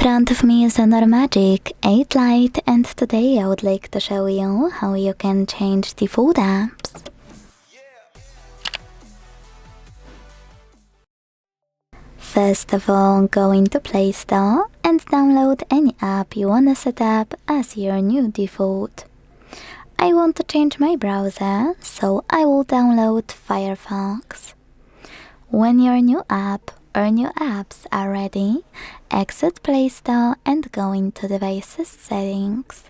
front of me is HONOR Magic8 Lite, and today I would like to show you how you can change default apps. First of all, go into Play Store and download any app you wanna set up as your new default. I want to change my browser, so I will download Firefox. When your new app or new apps are ready, exit Play Store and go into Devices Settings.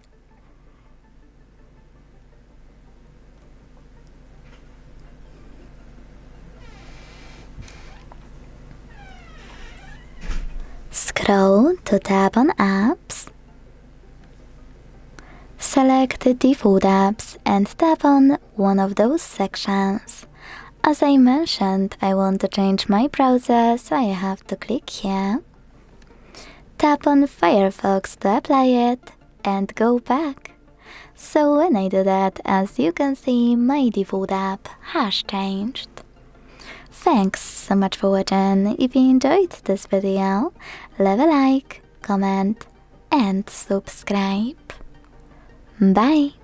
Scroll to tab on Apps. Select Default Apps and tap on one of those sections. As I mentioned, I want to change my browser, so I have to click here. Tap on Firefox to apply it and go back. So when I do that, as you can see, my default app has changed. Thanks so much for watching. If you enjoyed this video, leave a like, comment and subscribe. Bye!